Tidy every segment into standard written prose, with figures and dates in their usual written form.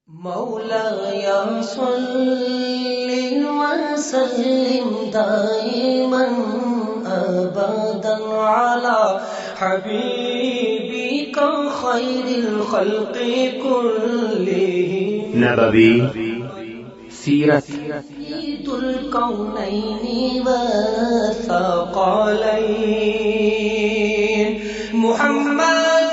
مولاي صل وسلم دائما أبدا على حبيبك خير الخلق كلهم نبوي سيرة سيد الكونين والثقلين محمد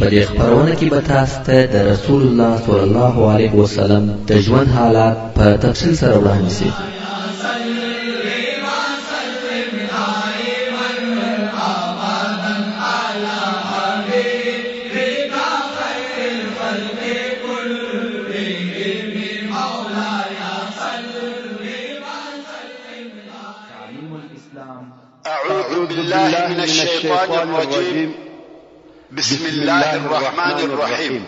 په دې خبرونه کې به تاسو ته د رسول الله صلی الله علیه وسلم د ژوند حالات په تفصیل سره وړاندې شي. أعوذ بالله من الشيطان الرجيم. بسم الله الرحمن الرحيم.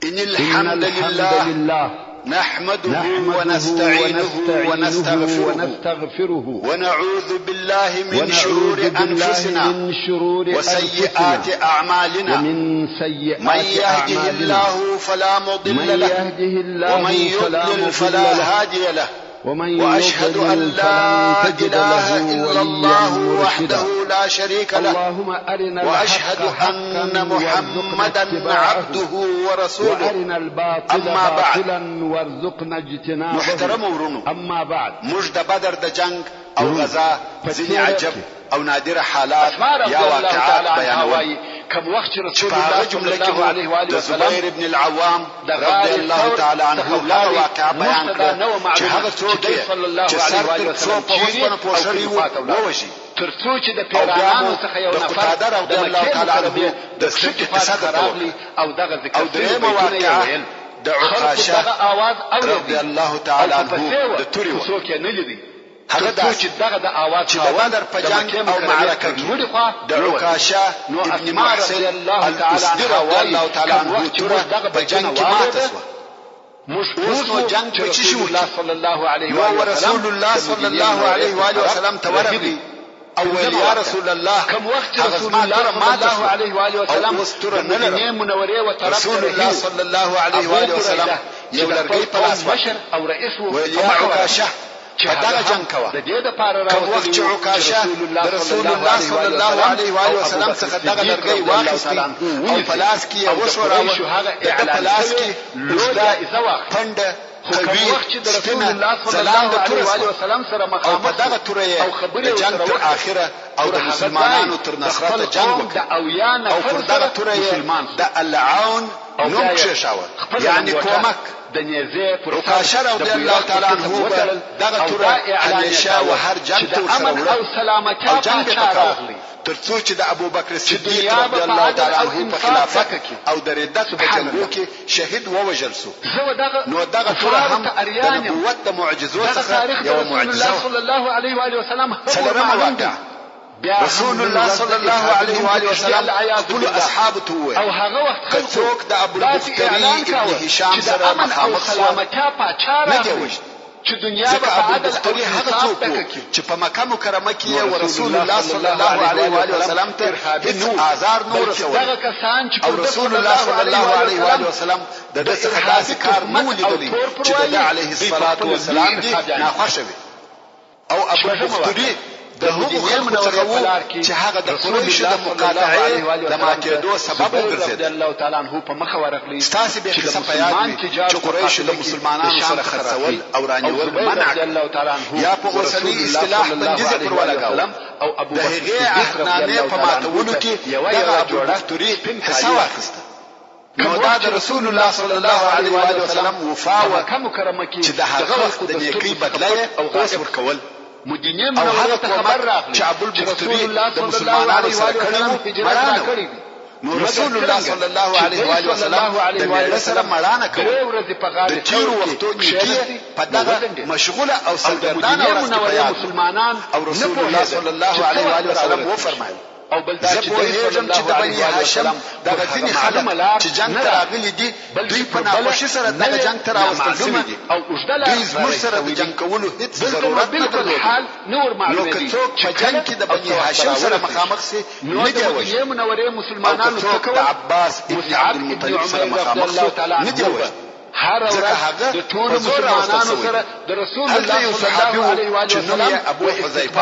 إن الحمد لله نحمده ونستعينه ونستغفره ونعوذ بالله من شرور أنفسنا وسيئات أعمالنا. من يهده الله فلا مضل له ومن يضلل فلا هادي له. وأشهد أن لا إله إلا الله وحده لا شريك له. وأشهد أن محمدا عبده ورسوله. أما بعد محترم ورونو، مجد بدر د جنگ او غزا ځینې عجب او نادر حالات یا واقعات بیانول. كم وقت رسول الله صلى الله عليه وآله وسلم زبير بن العوام رضي الله تعالى عنه لا واقع بيان کړ چې هغه څوک چې سر تر څو په وسپنه پوښلي ووژي ترڅو چې د پیرانو څخه یو نفر رضي الله تعالى عنه د سکه قصه راغلی او دغه ذکر او درېمه واقعه د عکاشه رضي الله تعالى عنه د توري څوک نه لیدي هغه چې دغه د اواز چې بدر په جنگ او معرکه کې د عکاشه ابن محسن الاسدي رضي الله تعالى عنه دغه په جنگ کې ماته شو. اوس نو جنگ په چی شو صلی الله علیه و آله وسلم رسول الله صلی الله علیه و آله وسلم تورغلی او یا رسول الله كم وقت رسول الله صلى الله عليه وآله وسلم مدينة منورة وطرف رسول الله صلى الله عليه وآله وسلم یو لرګي پلاس بشر او رئیس ویا عکاشه بدر جنگ کوا کوم وخت چې عکاشه رسول الله صلی الله علیه و آله وسلم څخه دغه لرګي واخیستی او پلاس کې یو وشوراوه د پلاس کې پنده کوم وخت چې رسول الله صلی الله علیه و آله وسلم سره مخامخ دغه تورې د جنگ تر اخره او د مسلمانانو تر نصرت جنگ او پر دغه تورې د العون نوم کښاوه یعنی کومک د نیزه پر عکاشه رضی الله تعالی عنه دغه تورې همیشه و هر جنگ ته امن او سلامتی او جنگ راغلی ترڅو چې د ابو بکر صدیق رضی الله تعالی عنه په خلافت او د ردت په جنگو کې شهید ووژل شو. نو دغه ټول هم د نبوت د معجزو څخه یو معجزه صلی الله علیه و آله وسلم څلورمه واقعه رسول الله صلى الله عليه وآله وسلم خپل اصحاب ته او هغه وخت څوک د ابو البختري ابن هشام سره مخامخ نه دی وشت چې دنیا په عدل او حساب چې په مکه مکرمه کې او رسول الله صلی الله علیه و آله وسلم ته هیڅ آزار نور رسول او رسول الله صلی الله علیه و آله وسلم د دې څخه داسې کار نه ولیدلی چې د علیه الصلاة والسلام دی ناخوښه وي او ابو البختري د هغو خلکو څخه وو چې هغه د قریشو د مقاطعې د ماتېدو سبب وګرځېد. الله تعالی عنه په مخه ورغلی ستاسې به قصه په یاد وي چې قریشو د مسلمانانو سره خرڅول او رانیول منع یا په اوسني اصطلاح بندیزه پر ولګاوه د هغې عهدنامې په ماتولو کې دغه ابو البختري حصه واخیسته. نو دا د رسول الله صلی الله علیه و آله وسلم وفا وه چې د هغه وخت د نیکۍ بدله یې اوس ورکول. مدینه منوره ته خبر راغلی چې ابو البختري د مسلمانانو سره کړي مړانه نو رسول الله صلی الله علیه و آله وسلم د میړه سره مړانه کړي د تیرو وختو نیکي په دغه مشغوله او سرګردانه ورځ کې مسلمانان او رسول الله صلی الله علیه و آله وسلم وفرمایل او بل دا چې پوهېږم چې د بني هاشم دغه ځینې خلک چې جنګ ته راغلي دي دوی په ناخوښۍ سره دغه جنګ ته راوستل شوي دي دوی زموږ سره د جنګ کولو هېڅ ضرورت نه درلود نو که څوک په جنګ کې د بني هاشم سره مخامخ سي نه دی وژني او که څوک د عباس ابن عبدالمطلب سره مخامخ سو نه دی وژني هر ورځ د ټول مسلمانانو سره د رسول الله صلی الله علیه و سلم ابو حذیفه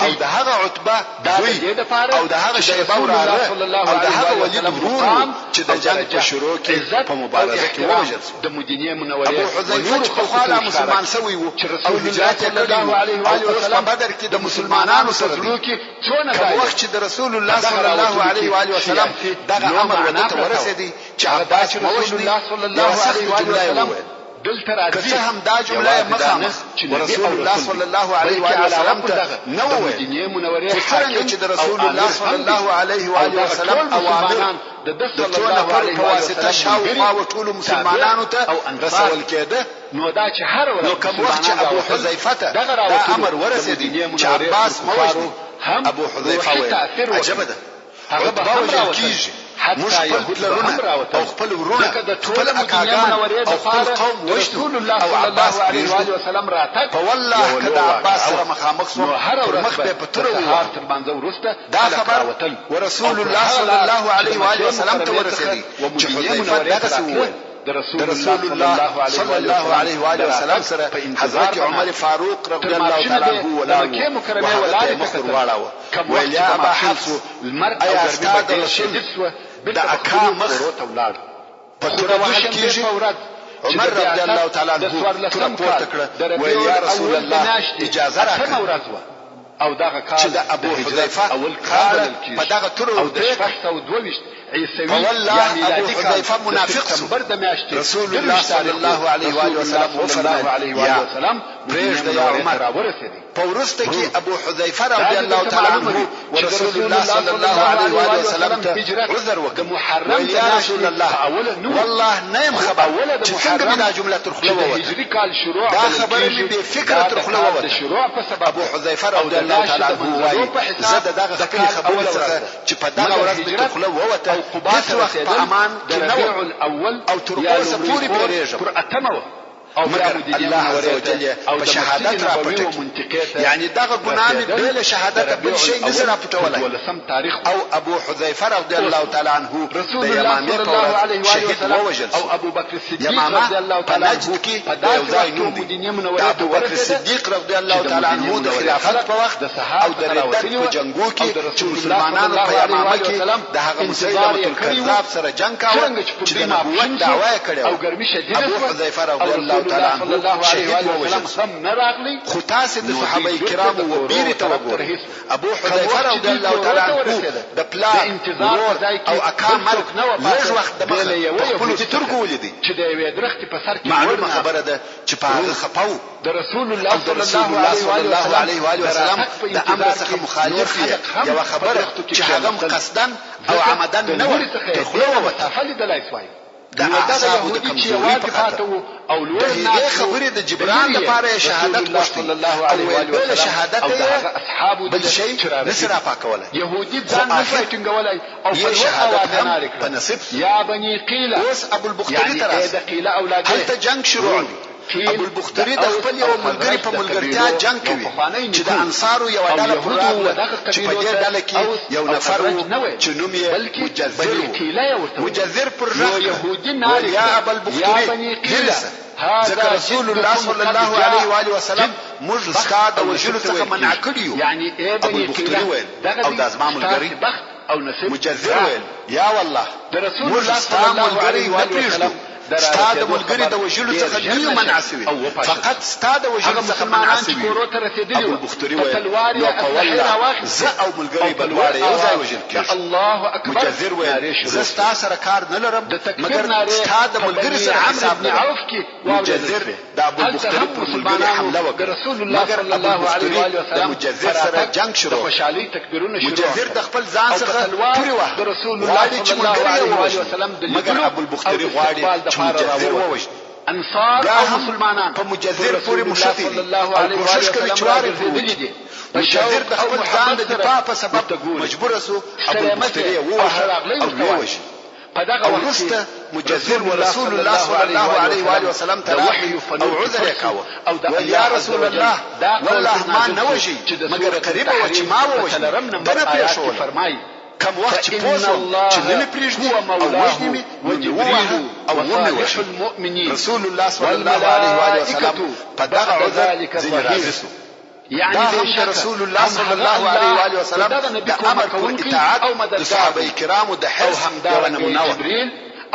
او د هغه عتبه دوی او د هغه شیبه وراره او د هغه ولید ورور چې د جنگ په شروع کې په مبارزه کې ووژل شو د مدینه منوره ابو حذیفه چې په خاله مسلمان شوی وو او هجرت یې کړی او په بدر کې د مسلمانانو سره کې څونه وخت چې د رسول الله صلی الله علیه و سلم دغه امر ودته ورسېدی چې عباس رسول الله صلی الله علیه و سلم دلته راځي که هم دا جمله مخامخ رسول الله صلی الله علیه و سلم ته نو مدینه منوره څنګه چې د رسول الله صلی الله علیه و سلم اوامر د صلی الله علیه و واسطه شاوخوا و ټول مسلمانانو ته رسول کېده نو دا چې هر ورځ نو کوم وخت چې ابو حذیفه ته دا امر ورسېدی چې عباس موجود ابو حذیفه ویل عجبه ده هغه به وژل کیږي موږ خپل پلرونه او خپل ورونه خپل اکاګان او خپل قوم رسول الله صلی الله علیه و سلم راتګ په والله کله عباس سره مخامخ سو هر مخ به پتر وو تر باندې ورسته دا خبر ورسول الله صلی الله علیه و سلم ته ورسېدی چې حذیفه دغه سو د رسول الله صلی الله علیه و سلم سره حضرت عمر فاروق رضی الله تعالی عنہ ولا مکه مکرمه ولاړ مخ ورواړو ویل یا ابا حفص المرء او استاد رسول د اکا مخ په توره وحل کېږي عمر رضی الله تعالی عنہ توره پورته کړه ویل یا رسول الله اجازه راکړه او دغه کال چې د ابو حذیفه اول کال په دغه توره او د 622 عیسوي والله ابو حذیفه منافق سو رسول الله صلی الله علیه و سلم وفرمایل یا پرېږده یا عمر په وروسته کې ابو حذیفه رضی الله تعالی عنہ ورسول الله صلی الله علیه و سلم ته عذر وکړ محرم یا رسول الله والله نیم خبر چې څنګه دا جمله تر خوله ووته هجری کال شروع دا خبره مې به فکر تر خوله ووته شروع په سبب ابو حذیفه رضی الله تعالی عنہ وایي زه دغه خپل خبره څخه چې په دغه ورځ مې تر خوله ووته هیڅ وخت په امان کې ربيع الاول او تر اوسه پورې پیریږم پر اتمه او مگر الله عز وجل په شهادت را پټ یعنی دغه ګناه مې بل شهادت بل شي نه سره پټولای ولسم تاریخ او ابو حذیفه رضی الله تعالی عنہ رسول الله صلی الله علیه و سلم او ابو بکر صدیق رضی الله تعالی عنہ په داسې مدینه منوره ابو بکر صدیق رضی الله تعالی عنہ د خلافت په وخت او د ردت په جنگو کې چې مسلمانانو په امامه کې د هغه مسلمانانو کذاب سره جنگ کاوه چې د نبوت دعوا کړو او ګرمي شدیده ابو حذیفه رضی الله تعالی عنہ شهید ووژل خو تاسو د صحابه کرامو و بیر ته وګورئ ابو حذیفه رضی الله تعالی عنہ د پلا انتظار او اکامل لږ وخت د خپل سترګو ولیدي چې د یوې درختې په سر کې معلومه خبره ده چې په هغه خپاو د رسول الله صلی الله علیه و سلم د امر څخه مخالف یو خبره چې هغه قصدن او عمدن نه و تر خوله ووته د اعصابو د کمزوري په خاطر او لوړ نه خبرې د جبران لپاره شهادت غوښتي او بل شهادت اصحاب بل شي نسرا پاکولای يهودي ځان نه ټینګولای او په شهادت هم په نصیب یا بني قیل اوس ابو البختري تراس د قیل اولاد هلته جنگ شروع ابو البختري د خپل یو ملګری په ملګرتیا جنگ کوي چې د انصارو یو ډله پر راغله چې په دې ډله کې یو نفر چې نوم یې مجذر پر راغله یا ابو البختري ذکر رسول الله صلی الله علیه و آله وسلم موږ استاد او وجلو څخه منع کړیو یعنی ابو البختري ویل او د ازما ملګری او نصیب مجذر ویل یا والله د رسول الله صلی الله علیه و آله وسلم استاد ملګری د وجلو څخه نه منع شوی فقط استاد وجلو څخه منع شوی ابو البختري ویل نو په والله زه او ملګری بدواړه یو ځای وجل کېږي الله اکبر مجذر ویل زه ستاسو سره کار نه لرم مګر استاد ملګری سره حساب نه عوف کې مجذر د ابو البختري پر ملګری حمله وکړه رسول الله صلی الله علیه و وسلم مجذر سره جنگ شروع خوشالي تکبیرونه شروع مجذر د خپل ځان څخه پوری وخت رسول الله صلی الله علیه و سلم مګر ابو البختري غواړي چې مجذر ووژني انصار او مسلمانان په مجذر پوری مشفي او کوشش کوي چې وارد مجاهر د خپل ځان د دفاع په سبب مجبور شو ابو البختري ووهه او ویوژي وروسته مجاهر ورسول الله صلی الله علیه و آله وسلم ته راغی او عذر یې کاوه ویل یا رسول الله والله ما نه وژي مګر قریب و چې ما ووژي دنه پېښول كم وقت پوسو چې نه پریږدي او وژني مې وجبريل او ومي رسول الله صلى الله عليه وآله وسلم په دغه عذر ځینې راضي سو يعني هم رسول الله صلى الله عليه وآله وسلم د امر په اطاعت د صحابه کرامو د حرص یو نمونه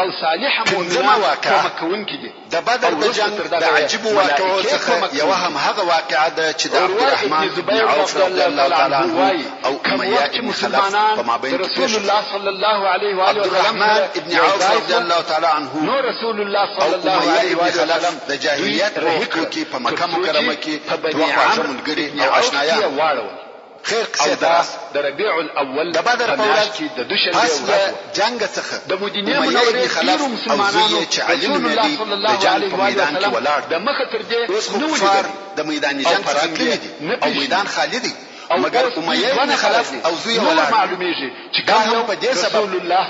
او صالح مؤمنان کومکون کې دي د بدر د جنگ د عجیب واقعو څخه یو هم هغه واقعه ده چې د عبدالرحمن بن عوف رضی الله تعالی عنه او امیہ بن خلف په مابین کې رسول الله صلی الله علیه و آله وسلم ابن عوف رضی الله تعالی عنه نو رسول الله صلی الله علیه و آله وسلم د جاهلیت په کې په مکه مکرمه کې دوه خواږه ملګري او آشنایان خیر قصه دراس د ربيع الاول د بدر په ورځ کې د دوشنبه جنگ څخه د مدینه منورې خلاف مسلمانانو چې علم نبی د جنگ په میدان کې ولاړ د مخه تر دې نو د میدان جنگ فراتلی دي او میدان خالی دی مگر امیہ بن خلف او زوی ولاړ معلومیږي چې کوم په دې سبب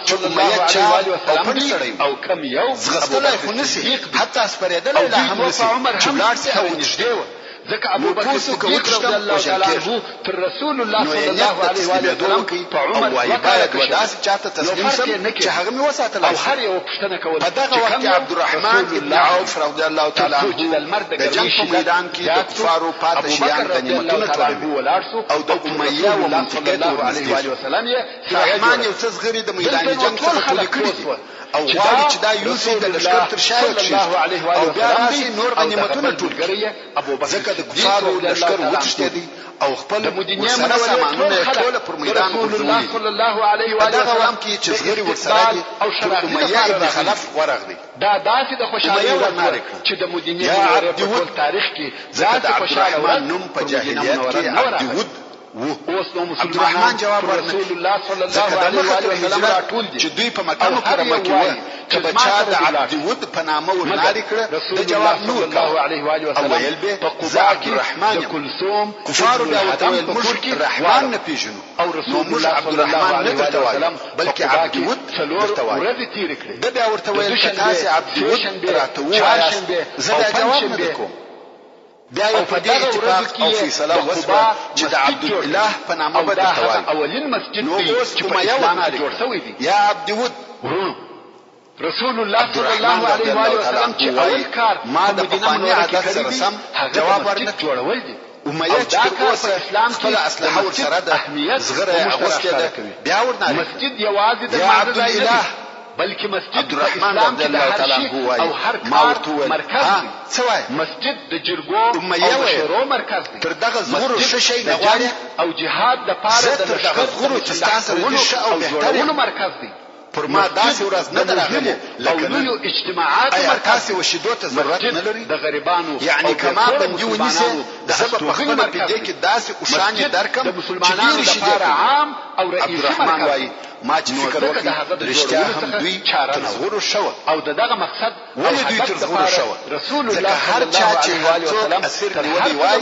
چې امیہ چا او کم یو زغستلای خو نسی حتی اسپریدل له هم عمر هم لاړ سي او نږدې و ځکه ابو بکر صدیق رضی الله تعالی عنه تر رسول الله صلی الله علیه و آله وسلم په عمر باید وداس چاته تسلیم سم چې هغه می وساتل او هر یو پښتنه کول په دغه وخت عبدالرحمن ابن عوف رضی الله تعالی عنه د جنگ په میدان کې د کفارو پاتې شیان د نعمتونو ټولوي او د امیہ و منطقه علیه و آله وسلم یې رحمان یو څه زغری د میدان جنگ څخه ټول کړی او غواړي چې دا یوسف د لشکر تر شاید شي او بیا راځي نور غنیمتونه ټول کړي ابو بکر ځکه د کفارو لشکر وتښتېدی او خپل ورسره سامانونه ټول پر میدان ورزولي صلی الله علیه و آله وسلم کې چې زغری ورسره دي او امیہ ابن خلف ورغلی دا داسې د خوشالۍ ورناره چې د مدینه منورې په تاریخ کې ذات خوشاله نوم په جاهلیت کې عبدود اوس نو مسلمانان جواب رسول الله صلی الله علیه و آله وسلم راټول دي چې دوی په مکه مکرمه کې و چې بچا د عبدود په نامه ورناري کړ د جواب نور الله علیه و آله وسلم ویل به په قباء کې رحمان کلثوم کفار د وطن په مشرک رحمان نه پیژنو او رسول الله صلی الله علیه و آله وسلم بلکې عبدود ورته تیر کړ د بیا ورته ویل چې تاسو عبدود راته وایي زه جواب نه کوم بیا یو په دې اتفاق او فیصله وسوه چې د عبدالله په نامه به درته اولین مسجد چې په اسلام کې جوړ شوی دی یا عبدود رسول الله صلی الله علیه و آله وسلم چې اول کار ما د مدینه عادت سره سم جواب ورنه جوړول دي امیہ چې په اسلام کې اسلحه ورسره د اهمیت زغره اغوسته ده بیا ورنه مسجد یوازې د عبدالله بلکې مسجد عبدالرحمن رضی الله تعالی عنه او هر کار مرکز دی مسجد د جرګو او شورو مرکز دی تر دغه زغورو شې نه غواړي او جهاد د پاره د دغه زغورو چې تاسو او بهترینو مرکز دی پر ما داسې ورځ نه درغله لکه نو اجتماعات مرکز او شیدو ته ضرورت نه لري د غریبانو یعنی کما بندي ونیسه د سبب په خپل په دې کې داسې او شان درکم د مسلمانانو لپاره عام او رئیس الرحمن وایي ما چې فکر وکړ رښتیا هم دوی تر زغورو شو او دغه مقصد ولې دوی تر زغورو شو رسول الله هر چا چې وسلم اسیر نیولې وای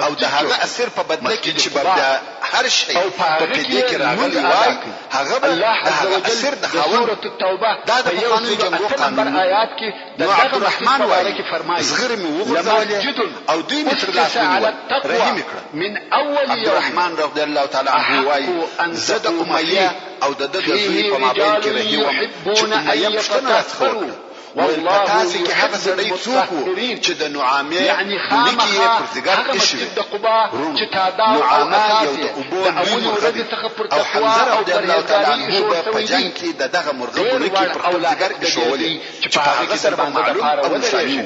او دغه اسیر په بدله کې چې بیا هر شی په دې کې راغلی وای هغه به اسیر د سورۃ التوبه دا د قانون جمهور قانون آیات کې د عبدالرحمن وایي کې فرمایي زغر می وغورځول او دوی مصر الله رحیم کړ من اول یوم عبدالرحمن رضی الله تعالی عنه وایي زد امیہ او د دوی په مابین کې رهي و چې امیہ پښتنه راڅخه والله تاسو کې هغه سړی څوک چې د نعامه یعنی خامخا هغه مسجد د قباء چې تعداد او اساس د اول ورځ څخه پر تقوا او پرهیزګاري په جنگ کې دغه مرغه کې پر پرهیزګار شولې چې په هغه سره معلوم او شایع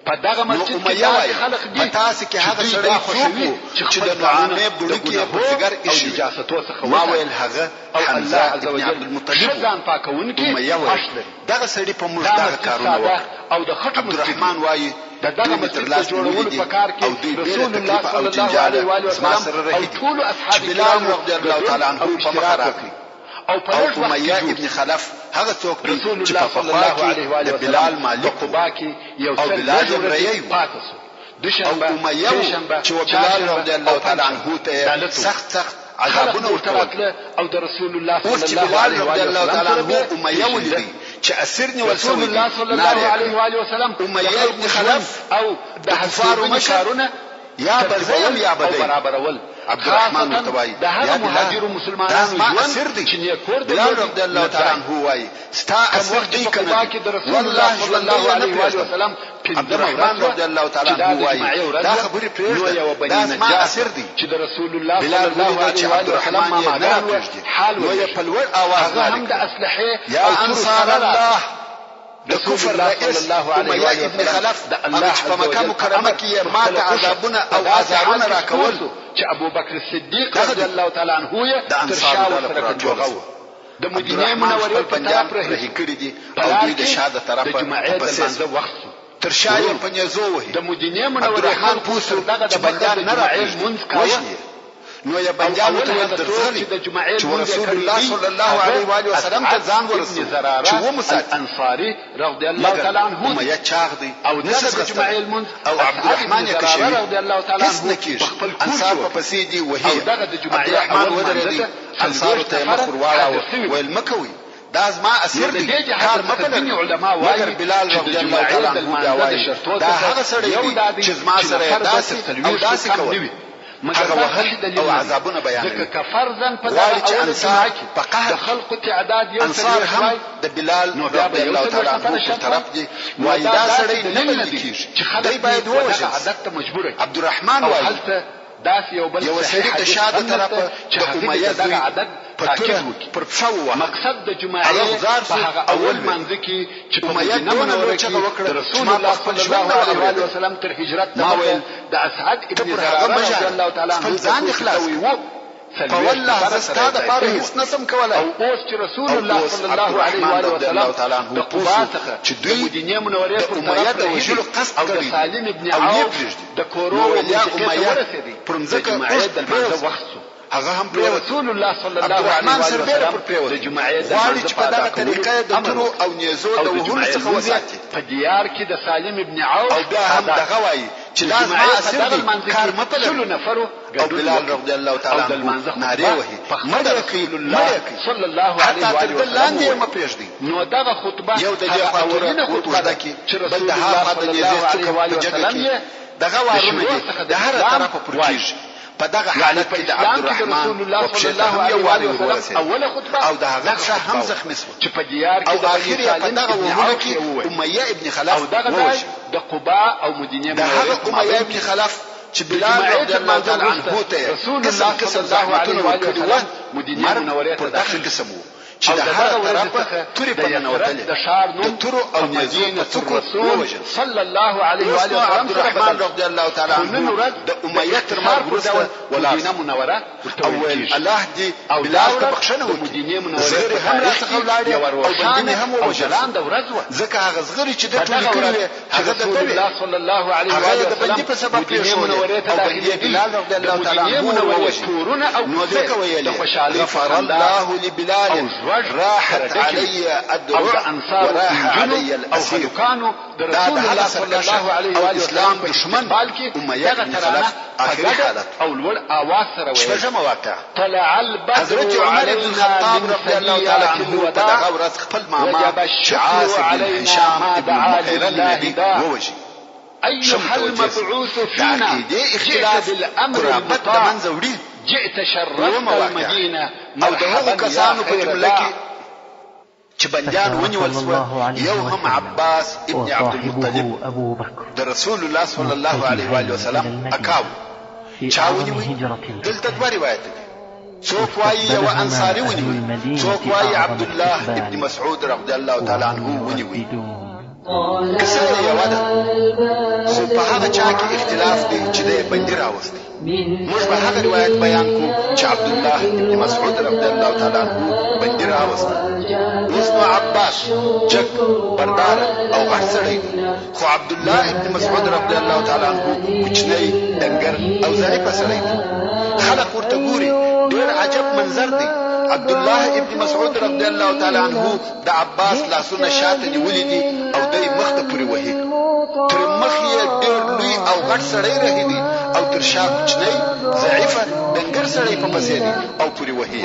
په دغه مسجد کې خلق دي تاسو کې هغه سړی خوشوي چې د نعامه بډکی پرهیزګار اجازه څخه ما ویل هغه حمزه عز وجل المطلب ځان پاکونکي اصل دغه سړی په موږ دغه کارونه وکړ او د خټو الرحمن وایي دغه مسجد جوړولو په کار کې رسول الله صلی الله علیه و آله وسلم او ټول اصحاب کرام رضی الله تعالی عنهم په مخاطب او په امیہ ابن خلف هغه څوک چې په الله علیه و آله وسلم بلال مالک باکی یو بلال رایي پاتسو او امیه چې بلال رضی الله تعالی عنه ته سخت عذابونه ورکول او د رسول الله صلی الله علیه و سلم امیه ولري چې اسیر نیول رسول الله صلی الله علیه و آله وسلم امیه ابن خلف او د کفار مشارونه یا بزیم یا بدی برابرول عبدالرحمن متوای د هغه مهاجر مسلمانانو ژوند چې نیکور د رضی الله تعالی عنه وای ستا اسیر دی کنه والله صلی الله علیه و آله وسلم عبدالرحمن رضی الله تعالی عنه وای دا خبرې پرېږده دا ما اسیر دی چې د رسول الله صلی الله علیه و آله وسلم ما ماګان حال وای په لوړ आवाज هم د اسلحه یا انصار الله د کفر رئیس امیه ابن خلف هغه چې په مکه مکرمه کې ماته عذابونه او آزارونه راکول چې ابو بکر صدیق رضی الله تعالی عنه یې تر شا ورسره جوړاو د مدینه منورې په طرف رهي کړی دي او دوی د شاده طرفه په سیسه وخت تر شا یې په نيزو وهي د مدینه منورې عبدالرحمن پوسو دغه د بندیان نه راځي نو یا بندیان ته درځي چې رسول الله صلی الله علیه و آله وسلم ته ځان ورسول چې و مسعد انصاری رضی الله تعالی عنه ما یا چاغ دی او د جمعې المنذ او عبدالرحمن کشمیر رضی الله تعالی عنه انصار په پسې دی وهي عبدالرحمن ودرېدی انصار ته مخور واړه ویل مکوي دا زما اسیر دی کار مپلن علماء وایي بلال رضی الله تعالی عنه دا هغه سړی دی چې زما سره داسې او داسې کوي مگر وحل او عذابونه بیانوي ځکه کفرزن په دغه انصار په قهر خلق تعداد یو انصار هم د بلال رضی الله تعالی عنه په طرف دي وای دا سړی نه ملکیږي چې دای باید ووژل عادت ته مجبور عبدالرحمن وای داس یو بل یو سړی د شاده طرفه چې امیه دغه عادت پر پښو مقصد د جمعې په هغه اول منځ کې چې په مدینه منوره کې رسول الله صلی الله علیه و سلم تر هجرت ته د اسعد ابن زراره رضی الله تعالی عنه ځان اخلاص په والله زستا د پاره هیڅ نسم کولای او اوس چې رسول الله صلی الله علیه و سلم د قباء څخه چې دوی مدینه منوره په امیه د وجلو قصد او د سالم ابن عوف د کورو یا امیه پرمځکه د منځ وخت هغه هم رسول الله صلی الله علیه و سلم د جمعې د غواړي چې په دغه طریقه د تورو او نیزو د وهلو څخه وساتي په دیار کې د سالم ابن عوف او بیا هم دغه وایي چې لازم اسیر دي کار مطلب شلو نفرو او بلال رضی الله تعالی عنه ناری وهي مړ کوي الله صلی الله علیه و آله وسلم ما پېژدي نو دغه خطبه یو د دې اولینه خطبه ده چې رسول الله صلی الله علیه و آله وسلم دغه وارونه د هر طرفه پرچیږي په دغه حالت کې د عبدالرحمن او صلی الله علیه و آله وسلم اوله خطبه او دغه هم زخمی شو چې په دیار کې او اخر یې په دغه وونه کې امیه ابن خلف او دغه د قباء او مدینه دغه امیه ابن خلف چې بلال رضی الله تعالی عنه ته رسول الله صلی الله علیه و آله وسلم مدینه منوره ته داخل قسم چې د هر طرفه توري په ننوتلې د شار نوم تورو او مدینه رسول صلی الله علیه و آله وسلم عبدالرحمن رضی الله تعالی عنه د امیه تر مرګ وروسته مدینه منوره اول الله دی بلال ته بخښنه وکړي مدینه منوره زغری هم راڅخه ولاړې او بندینه هم وجلان د ورځ ځکه هغه زغری چې د ټول کړی هغه د الله صلی الله علیه و آله وسلم د په سبب مدینه منوره ته داخلي بلال رضی الله تعالی عنه تورونه او نو ځکه ویل غفر الله لبلال راحت علي الدروع وراح علي الأسير كانوا رسول الله صلى الله عليه وآله اسلام دشمن أمية بن خلف آخر حالت او الور آواز سره شپږم واقع طلع البدر حضرت عمر بن الخطاب رضي الله تعالى عنه په دغه ورځ خپل ماما عاصم بن هشام ابن المغيرة النبي ووجه أيها المبعوث فينا جئت بالأمر المطاع جئت شرفت المدينة او دغه کسانو په جمله کې چې بندیان ونیول شو یو هم عباس ابن عبد المطلب د رسول الله صلی الله علیه و آله وسلم اکاو چاونی وي دلته دوه روایت دي څوک وايي یو انصاری ونیوي څوک وايي عبد الله ابن مسعود رضی الله تعالی عنه ونیوي کیسه یو ده خو په هغه چا کې اختلاف دی چې د بندي راوستي موږ په هغه روایت بیان کو چې عبد الله ابن مسعود رضی الله تعالی عنه بندي راوستي اوس نو عباس چک بردار او غسړی خو عبد الله ابن مسعود رضی الله تعالی عنه کوچنی دنګر او ضعیف سړی خلک ورته ګوري ډېر عجب منظر دی عبد الله ابن مسعود رضی الله تعالی عنه د عباس لاسونه شاته نیولې دي او دای مخ ته پورې وهي تر مخ یې ډېر لوی او غټ سړی رهي دي او تر شا کوچنی ضعیفه ډنګر سړی په پسې دي او پورې وهي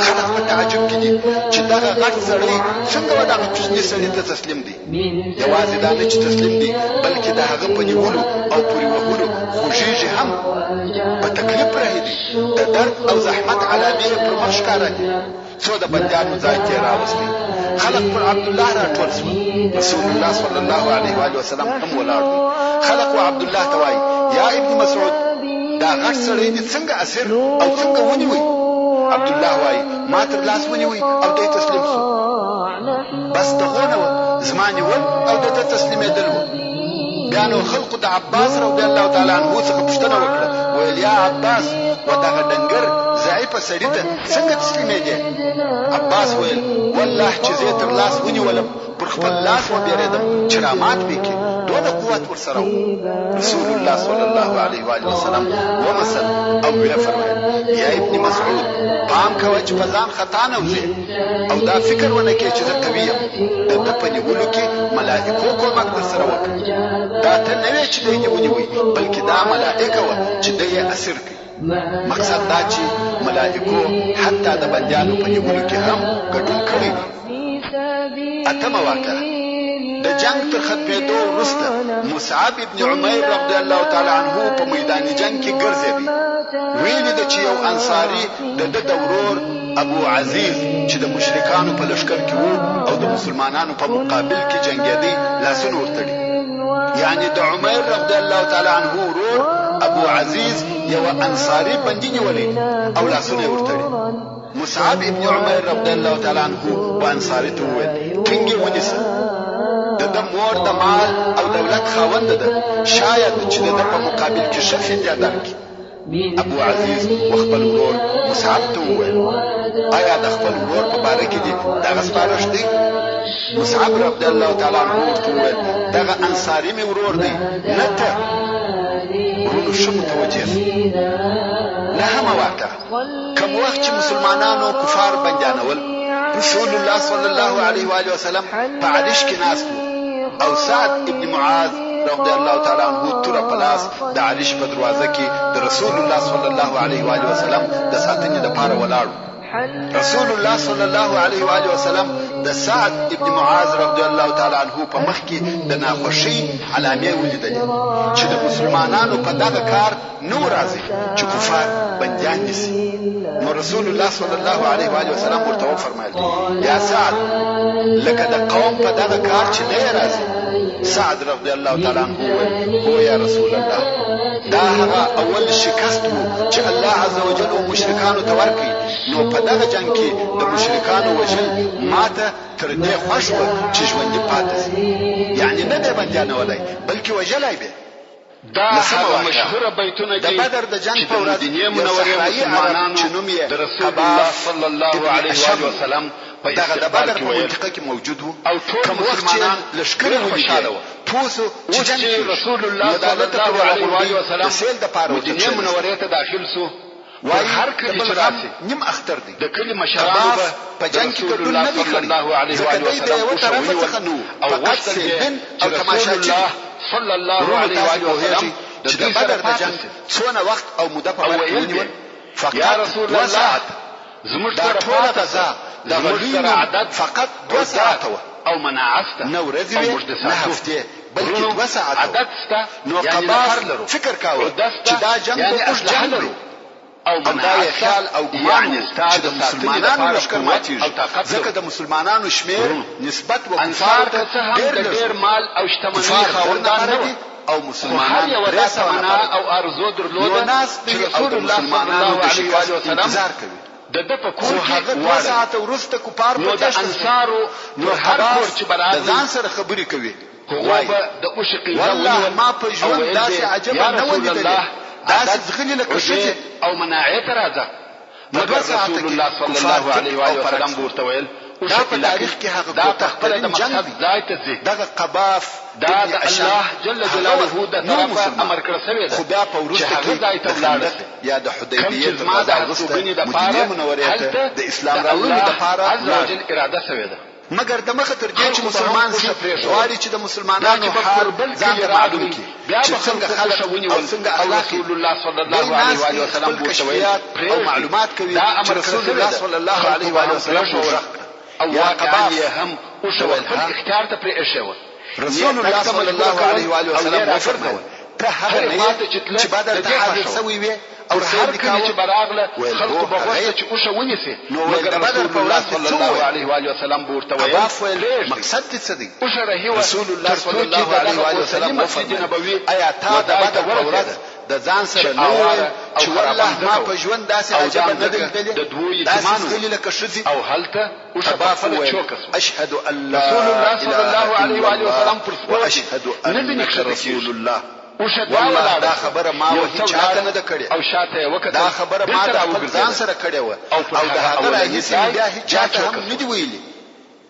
خلک په تعجب کې دي چې دغه غټ سړی څنګه دغه کوچني سړي ته تسلیم دي یوازې دا نه چې تسلیم دي بلکې د هغه په نیولو او پورې وهلو خوږېږي هم په تکلیف رهي دي د درد او زحمت علامې پر مخ ښکاره دي څو د بندیانو ځای کې راوستي خلق پر عبد الله راټول شو رسول الله صلی الله علیه و وسلم هم ولاړ دي خلق عبد الله ته وایي یا ابن مسعود دا غټ سړی دې څنګه اسیر او څنګه ونیوي عبد الله وایي ما تر لاس ونیوي او دې تسلیم شو بس دغونه زما نیول او د تسلیمېدل و بیا نو خلقو د عباس رضی الله تعالی عنه څخه پوښتنه وکړه ویل یا عباس ودغه ډنګر ضعیفه سړي ته څنګه تسلیمېدې عباس ویل والله چې زه تر لاس ونیولم پر خپل لاس وبېرېدم چې رامات مې کړي دونه قوت ورسره و رسول الله صلی الله علیه و وسلم ومثل او ویې فرمایل یا ابن مسعود پام کوه چې په ځان خطا نه وځې او دا فکر ونه کړې چې زه قوي یم د ده په نیولو کې ملائکو کومک درسره وکړ دا ته نه وې چې دی دې ونیوي بلکې دا ملائکه وه چې دی یې اسیر کړي مقصد دا چې ملائکو حتی د بندیانو په نیولو کې هم ګډون کړی دی اتمه واقعه د جنگ تر ختمېدو وروسته مصعب ابن عمیر رضی الله تعالی عنه په میدان جنگ کې ګرځېدی ویلي ده چې یو انصاري د ده د ورور ابو عزیز چې د مشرکانو په لښکر کې و او د مسلمانانو په مقابل کې جنګېدی لاسونه ورتړي یعنی د عمیر رضی الله تعالی عنه ورور ابو عزیز یو انصاري بندي نیولی او لاسونه ورتړي مصعب ابن عمیر رضی الله تعالی عنه و انصاري ته وویل ټینګې ونیسه د مور د مال او دولت خاوند ده شاید چې د په مقابل کې ښه فدیه درکړي ابو عزیز وخپل ورور مصعب ته وویل آیا د خپل ورور په باره کې دې دغه سپارښت دی مصعب رضی الله تعالی عنه ورته وویل دغه انصاري مې ورور دی نه ته ورونو ښه متوجه نهمه واقعه کوم وخت چې مسلمانانو کفار بندیانول رسول الله صلی الله علیه و آله وسلم په عرش کې ناست او سعد ابن معاذ رضی الله تعالی عنه توره په لاس د عرش په دروازه کې د رسول الله صلی الله علیه و آله وسلم د ساتنې لپاره ولاړ رسول الله صلی الله علیه و آله وسلم د سعد ابن معاذ رضی الله تعالی عنه په مخ کې د ناخوشۍ علامې ولیدلې چې د مسلمانانو په دغه کار نو راځي چې کفار بندیان نیسي نو رسول الله صلی الله علیه و آله وسلم ورته وفرمایل یا سعد لکه د قوم په دغه کار چې نه راځي سعد رضی الله تعالی عنه هو یا رسول الله دا هغه اول شکست وو چې الله عز وجل مشرکانو ته ورکړي نو په دغه جنگ کې د مشرکانو وجل ماته تر دې خوښ و چې ژوندي پاتې شي یعنی نه دی بندیانولی بلکې وژلی به دا هغه مشهور بیتونه دي د بدر د جنگ په ورځ یو مسلمانانو چې نوم یې د رسول الله صلی الله علیه و وسلم په دغه د بدر په منطقه کې موجود وو او ټول مسلمانان لښکرې خوشاله وو پوسو چې رسول الله صلی الله علیه و وسلم د سیل د پاره مدینه منورې ته داخل سو وای هر کله چې راسي نیم اختر دی د کلی مشرانو په جنگ کې ګډون نه دی کړی الله علیه و وسلم او فقط سیلبن او تماشاچی صلی الله علیه و وسلم چې د بدر د جنگ څونه وخت او موده په وخت ونیول یا رسول الله زموږ ټول غزا د غوړي عدد فقط 2 ساعته او مناعسته نو ورځې نه هفته بلکې 2 ساعته عدد سته نو قباس فکر کاوه چې دا جنگ اوږد جنگ دی او دا یې خیال او ګمان چې د مسلمانانو لښکر ماتیږي ځکه د مسلمانانو شمیر نسبت و انصار ته ډېر مال او شتمنۍ خاوندان نه او مسلمانان درې سمنا او ارزو درلوده چې رسول الله صلی الله علیه و وسلم انتظار کوي د په کور کې هغه 2 ساعته وروسته کوپار په د انصارو نو هر کور چې بلاد ځان سره خبرې کوي هغه د اوشقي والله ما په ژوند داسې عجب نه ولیدل داسې ځغلي لکه شته او مناعت راځه مګر رسول الله صلی الله علیه و وسلم ورته ویل دا په تاریخ کې هغه کوتاه جنگ ځای ته ځي دغه قباف دا د الله جل جلاله د طرفه امر کړی شوی دی خو بیا په وروسته کې یا د حدیبیه ما د حسوبینې د پاره منورې د اسلام راوړلو د پاره عز وجل اراده شوی ده مگر د مخه تر دې چې مسلمان شي غواړي چې د مسلمانانو حال ځان معلوم کړي بیا به څنګه خلک او څنګه اخلاق رسول الله صلی الله علیه و وسلم بوتوي او معلومات کوي چې رسول الله صلی الله علیه و وسلم او واقعا هم او شو اختیار ته پرې شو رسول الله صلی الله علیه و وسلم وفرمایل ته هغه چې بدر ته حاضر سوی وي او هر کله چې براغله خلق بغوسه چې او شو ونیسي مگر بدر په وړاندې صلی الله علیه و سلم بورتوي مقصد دې څه دی او شرحي رسول الله صلی الله علیه و سلم مسجد نبوي آیا تا د بدر په ورځ د ځان سره نو چې والله ما په ژوند داسې عجب نه دي د دوی یتیمانو لکه شذي او هلته او شباب چوکس اشهد ان لا رسول الله صلی الله علیه و سلم پر واشهد ان رسول الله والله دا خبره ما وه چاته نه کړې او شاته وکړه دا خبره ما د خپل ځان سره کړې و او د هغه راهیسې بیا هیڅ چاته هم نه دی ویلي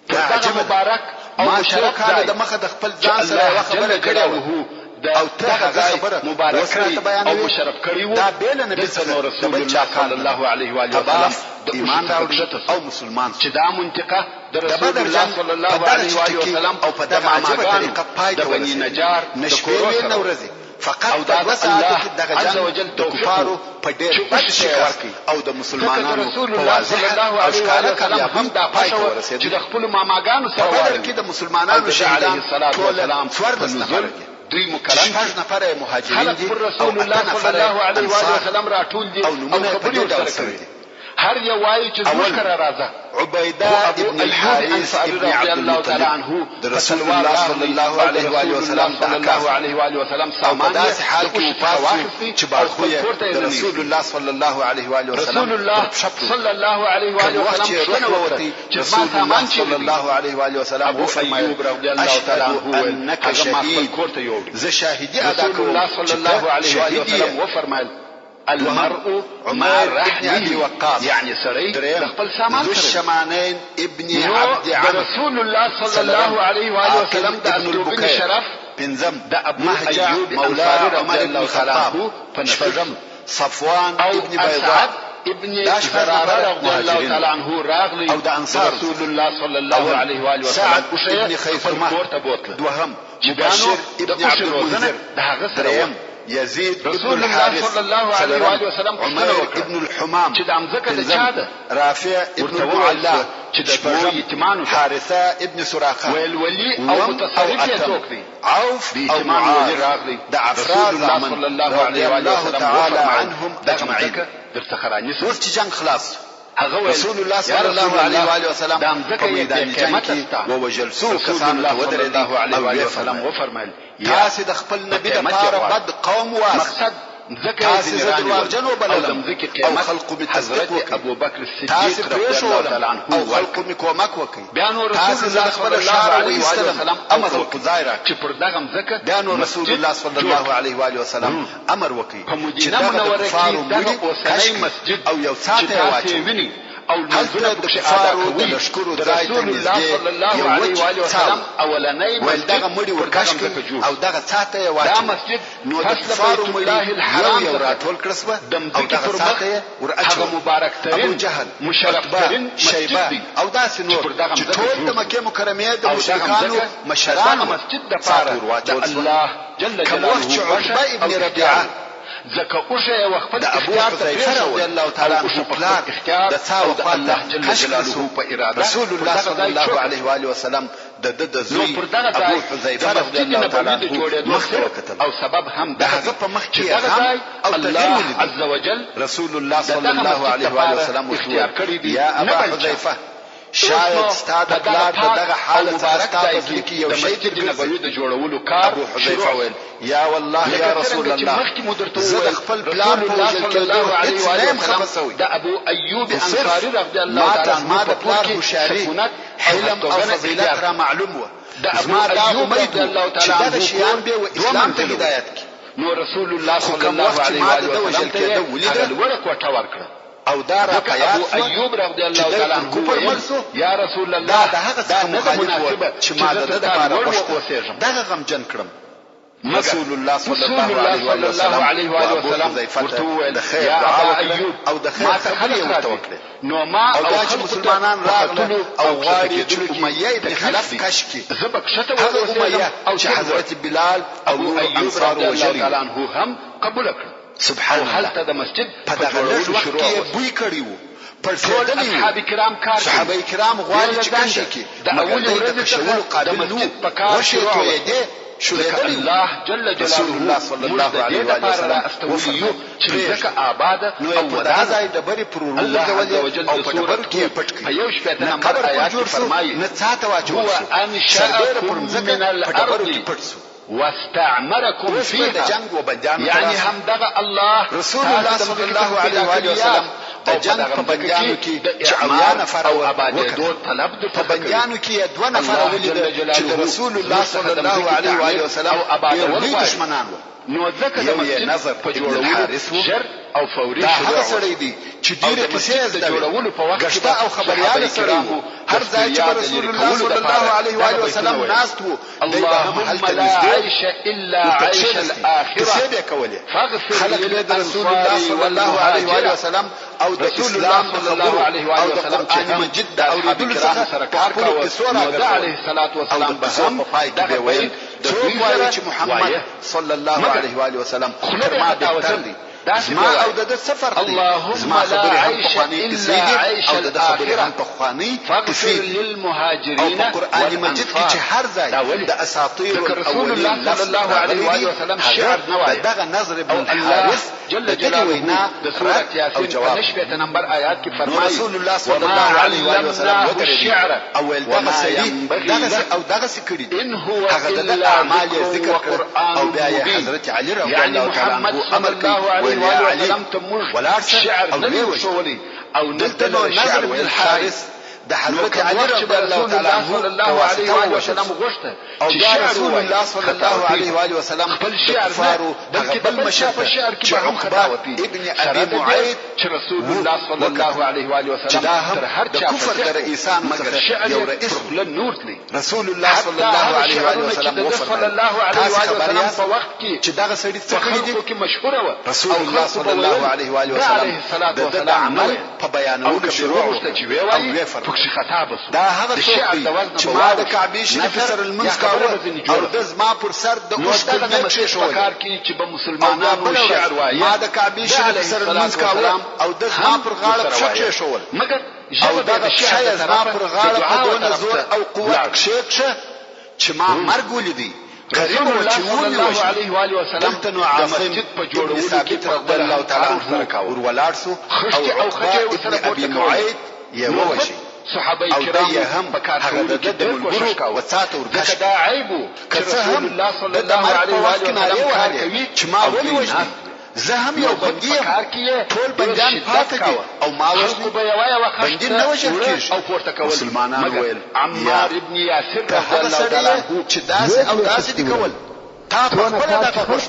دا عجب مبارک ما شرکه د مخه د خپل ځان سره خبره کړې و او ته هغه خبره مبارکه او مشرف کړی وو دا بیل نبی صلی الله علیه و وسلم د ایمان راوړل او مسلمان چې دا منطقه د رسول الله صلی الله علیه و وسلم او په دغه عجیبه طریقه پای ته بنی نجار نشوي نورزي فقط او دا وسعت دغه جنگ د کفارو په ډېر بد شکست او د مسلمانانو رسول الله صلی الله علیه و سلم هم دا پای ته ورسېد چې د خپل ماماګانو سره ورته کې د مسلمانانو شهیدان ټول فرض نفر دوی مکلم شپږ نفر مهاجرین دي رسول الله صلی الله علیه و سلم راټول دي او خبرې ورسره کوي هر یو وایي چې ذکر راځه عبیده ابن الحارث ابن عبد الله تعالی عنه رسول الله صلی الله علیه و وسلم صلی الله علیه و سلم سامان داس حال کې وفات چې باخوی رسول الله صلی الله علیه و وسلم رسول الله صلی الله علیه و سلم شنو وتی چې ما سامان صلی الله علیه و وسلم وفرمایي رضی الله تعالی عنه انک شهید ز شاهدی ادا کوم الله صلی الله علیه و سلم وفرمایل المرء مع ابي وقاص يعني سري خپل سامان ذو الشمانين ابن عبد عمرو رسول الله صلى الله عليه واله وسلم د ابن شرف بنزم د ابو ايوب مولى عمر بن الخطاب فنشفزم صفوان ابن بيضاء ابن زراره رضي الله تعالى عنه راغلي او د انصار رسول الله صلى الله عليه واله وسلم ابن خيثمه دوهم مبشر ابن عبد المنذر دغه سره يزيد رسول الله صلى الله عليه واله وسلم عمر ابن الحمام چې د امزکه د چا ده رافع ابن الله چې د دوی یتیمانو حارثه ابن سراقه والولي او متصرف یې څوک دی عوف او معاذ راغلي د افراد صلى الله عليه واله وسلم تعالى عنهم اجمعين درتخراني اوس چې جنگ خلاص رسول الله صلی الله علیه و آله وسلم په میدان جنگ کې ووجل سو کسان له ودرېد الله علیه و آله وسلم وفرمایل تاسو د خپل نبی د پاره بد قوم واس مقصد تاسو د دروغجنو بلل او خلق حضرت ابو بکر الصدیق رضی الله تعالی عنه او خلق میکومک وکي بیان رسول الله صلی الله علیه و آله وسلم امر وکړ ظاهره چې پر دغه مزکه بیان رسول الله صلی الله علیه و آله وسلم امر وکړي په مدینه منوره کې دغه اوسنۍ مسجد او یو ساته واچي او المنزله د کفارو د لشکرو ځای ته نږدې صلی الله علیه و آله وسلم اولنۍ مسجد مړي ورکش او دغه ساته یې واچي دا مسجد نو د کفارو الله الحرام یو راټول کړسبه او دغه ساته هغه مبارک ترين مشرف ترين شیبه او داسې نور چې ټول د مکه مکرمه د مشرکانو مشران مسجد د پاره د الله جل جلاله عتبه ابن ربيعه زکه اوشه وخت اختیار ته رضی الله تعالی عنہ پلار اختیار د څاو الله جل جلاله په اراده رسول الله صلی الله علیه و آله وسلم د زوی ابو حذیفه رضی الله تعالی عنہ او سبب هم دغه په مخ کې او الله عز وجل رسول الله صلی الله علیه و آله وسلم اختیار کړی دی یا ابو حذیفه شاید ستاده پلار دغه حالت مبارک ځای کې یو شی د نبوي د جوړولو کار ابو حذیفه ویل یا والله یا رسول الله زه خپل پلار په صلی الله علیه و آله وسلم د ابو ایوب انصاری رضی الله تعالی عنہ ما د پلار هوښیاري علم او فضیلت را معلوم و د ابو ایوب رضی الله تعالی عنہ د شیان به اسلام ته هدایت کی نو رسول الله صلی الله علیه و آله وسلم ته ورکه ورکړه او دا را پیات ابو ایوب رضی الله تعالی عنہ یا رسول الله دا هغه څه مخالف و چې ما د لپاره وشته دا غمجن کړم. رسول الله صلی الله علیه و آله وسلم ورته د خیر دعا او د خیر خبرې وکړه. نو ما او دا چې مسلمانان راغله او غواړي چې امیه ابن خلف کش کی هغه امیه او چې حضرت بلال او انصار وجري هم قبول کړ. سبحان الله. هلته د مسجد په دغه وخت کې بوی کړی وو پر ټول اصحاب کرام کار صحابه کرام غواړي چې کش کی د اول ورځې شول قابل نو ورشه ته دې شو الله جل جلاله الله صلی الله علیه و سلم وفرمایي چې ځکه آباد او وداځي د بری پرورو ګولې او په دبر کې پټ کړي. یو شپه نمبر آیات فرمایي نه څاته واچو انشأکم من الارض واستعمركم فيها يعني هم دغه الله رسول الله صلی الله علیه و آله وسلم د جنگ په بنجانو کې چې اویا نفر او آبادیدو طلب د په بنجانو کې دوه نفر ولید چې رسول الله صلی الله علیه و آله وسلم ډېر دشمنان وو. نو ځکه د مسجد په جوړولو شر او فوري هغه سړی دی چې ډیره کیسې د جوړولو په وخت کې او خبريال سره هر ځای چې رسول الله صلی الله علیه و آله وسلم ناست وو اللهم لا عيش الا عيش الاخره خلق له رسول الله صلی الله علیه و آله وسلم او د اسلام صلی الله علیه و آله وسلم چې مجد او دل سره کار کاوه او علیه الصلاة والسلام به هم پای کې ویل د دوی چې محمد صلی الله علیه و آله وسلم ما بهتر دی ما او د سفر اللهم لا عيش الا عيش الاخره فاغفر للمهاجرين او قران مجید کې چې هر ځای د اساطیر رسول الله صلی الله علیه و آله وسلم شعر نوای دغه نظر ابن الحارث جل جلاله د سوره یاسین په نشبه نمبر آیات کې فرمایي رسول الله صلی الله علیه و آله وسلم الشعر او دغه سړي دغه سکړي هغه د اعمال ذکر او بیا حضرت علی رضی الله تعالی عنہ امر کوي وسلم تمر شعر نو شولي او دلته نظر ابن الحارث د حضرت علی رضی الله تعالی عنہ صلی الله علیه و وسلم غوښته او رسول الله صلی الله علیه و آله وسلم خپل شعر فارو بلکې بل مشهور شعر کې هم خطاوتی ابن ابي معيط چې رسول الله صلی الله علیه و آله وسلم تر هر د کفر د رئیسان مگر یو رئیس نور تلی رسول الله صلی الله علیه و آله وسلم صلی الله علیه و آله وسلم په وخت کې چې دغه سړي څه کړی دي کې مشهوره و رسول الله صلی الله علیه و آله وسلم د عمل په بیانولو شروع او وی فکر خطا بس دا هغه څوک چې ما د کعبه شریف سره المنځ کاوه او د زما پر سر د اوښ کلمه شو کار کې چې به مسلمانانو شعر وایي ما د کعبه شریف سره المنځ کاوه او د زما پر غاړه شو شول مگر او دا شعر زما پر غاړه په دونه زور او قوت کښې چې ما مرګ ولیدي رسول الله صلی الله علیه و آله وسلم تنو عاصم په جوړولو کې رضی الله تعالی عنہ ور ولاړ سو او خجه سره ابن معيط یووشي صحابه کرام په کار کولو کې د کوشش کاوه وساته ورکش دا عیبو چې رسول الله صلی الله علیه و آله وسلم کار کوي چې ما ولي وجدي زه هم یو بندي ټول بنديان پاتې دي او ما وجدي به یو وخت بندي نه وجد کیږي او پورته کول مسلمانان ویل عمار ابن یاسر رضی الله تعالی عنہ چې داس او داس دي کول تا په خپل دغه خوښ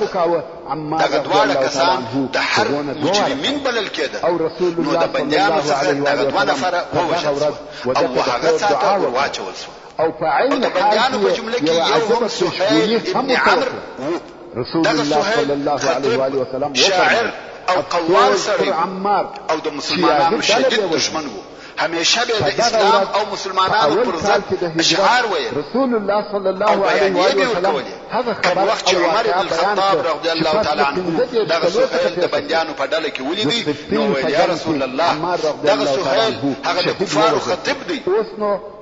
دغه دواړه کسان د هر مجرمین بلل کېده نو د بندیانو څخه دغه دوه نفره ووژل شول او هغه ساعته ورواچول شو او په عین د بندیانو په جمله کې یو هم سهیل ابن عمرو رسول الله صلی الله علیه و آله وسلم شاعر او قوال سړی او د مسلمانانو شدید دشمن وو همیشه به د اسلام او مسلمانانو پر ضد اشعار ویل رسول الله صلی الله علیه و آله وسلم هغه خبر وخت چې عمر بن الخطاب رضی الله تعالی عنه دغه سهیل د بندیانو په ډله کې ولیدي نو ویل یا رسول الله دغه سهیل هغه د کفارو خطیب دی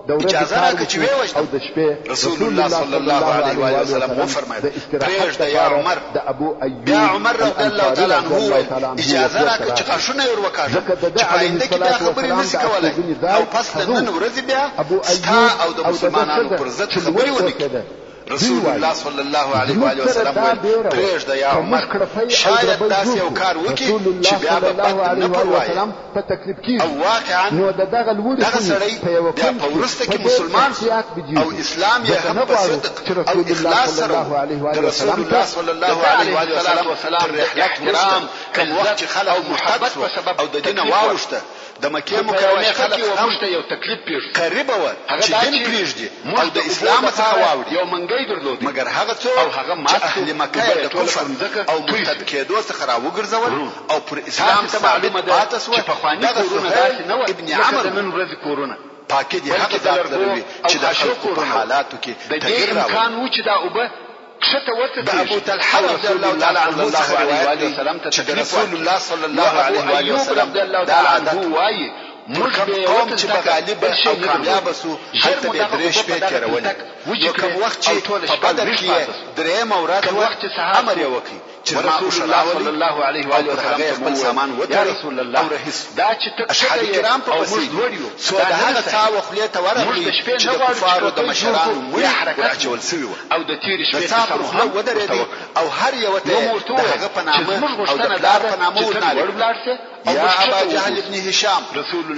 اجازه راکړه چې ویوژنم او د شپې رسول الله صلی الله علیه و آله وسلم وفرمایل پرېږده یا عمر بیا عمر رضی الله تعالی عنه وویل اجازه راکړه چې غاښونه یې ور وکاږم چې په آینده کې دا خبرې نشي کولی او پس د نن ورځې بیا ستا او د مسلمانانو پر ضد خبرې ونه کړي رسول الله صلی الله علیه و آله وسلم ویل پرېږده یا عمر شاید داسې یو کار وکړي چې بیا به بد نه پروايي په تکلیف کې او واقعا نو دغه لوړ دغه سړی بیا په وروسته کې مسلمان او اسلام یې هم په صدق او اخلاص سره د رسول الله صلی الله علیه و آله وسلم تر رحلت وروسته کوم وخت چې خلک محبت او د دین واوښته د مکې مکرمه خلک هم یو تکلیف پیښ قریبه و چې دین پرېږدي او د اسلام څخه واوړي یو منګی درلود مګر هغه څوک چې اهل مکه د کفر او مرتد کېدو څخه راوګرځول او پر اسلام ثابت پاتې سو دغه سهيل ابن عمرو نن ورځ کورونه پاکې دي هغه ذات لري چې د خلکو په حالاتو کې تغیر راوړي امکان و چې دا اوبه کښته ورته د ابو طلحه رضی الله تعالی عنه څخه روایت دی چې رسول الله صلی الله علیه و وسلم دا عادت وایي قوم چې بغالب او کامیاب سو هلته به درې شپې تېرولې یو کوم وخت چې په بدر کې درېیمه ورځ امر یې وکړي چې رسول الله صلی الله علیه و آله وسلم خپل سامان وتړي او رهیس دا چې اصحاب کرام په وسیله سو د هغه څا وخلې ته ورغلي چې د کفارو د مشرانو مړي راچول شوی و او د تیر شپې څا وخلې ودرېدي او هر یو ته د هغه په نامه او د پلار په نامه ورناله يا أبا جهل بن هشام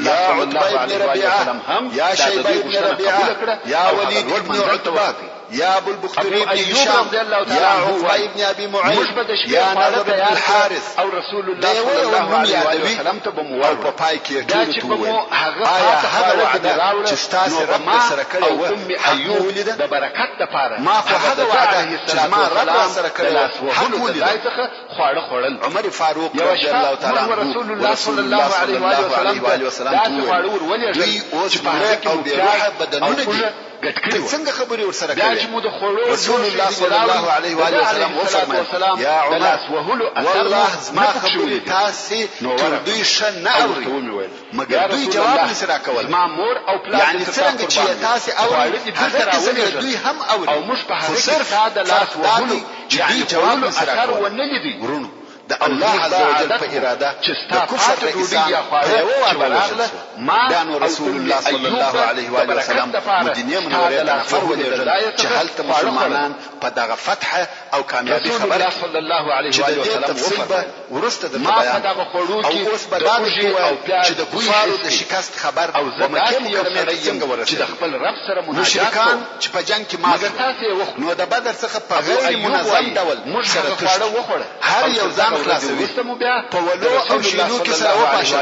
يا عتبة بن ربيعة يا شيبة بن ربيعة يا وليد بن عتبة يا أبو البختري بن هشام يا عقبة بن أبي معيط يا نضر بن الحارث او رسول الله صلى الله عليه وسلم ته او په پای کې ټول توول آیا هغه وعده چې ستاسو رب سره کړی و حق ولید د برکت لپاره ما په هغه وعده چې ما رب سره کړی و حق ولید خواړه خوړل عمر فاروق رضی الله تعالی عنه رسول الله صلی الله علیه وسلم دا خواړه ورولې دوی اوس په او د روح بدنونه دي څنګه خبري ورسره کوي رسول الله صلی الله علیه و آله وسلم وفرمایل یا عمر والله ما خبري تاسي تر دوی شن نه اوري مګر دوی جواب نسره کول ما مور او پلار یعنی څنګه چې تاسي اوري هغه څنګه دوی هم اوري او مش په هغه ساده لاس وهلو چې دوی جواب نسره کول ورونو د الله عز وجل په اراده د کفر د انسان په یو ورغله دا نو رسول الله صلی الله علیه و آله وسلم مدینه منوره ته نفر ولېږل چې هلته مسلمانان په دغه فتح او کامیابی خبر صلی الله علیه و آله وسلم وفرمایل ورسته د بیان او اوس به دا چې د کفارو د شکست خبر او مکه مکرمه ته څنګه ورسېد چې د خپل رب سره مناجات مشرکان چې په جنگ کې مات نو د بدر څخه په غیر منظم ډول سره هر یو ځان خلاصوي په ولو او شیلو کې سره وپاشل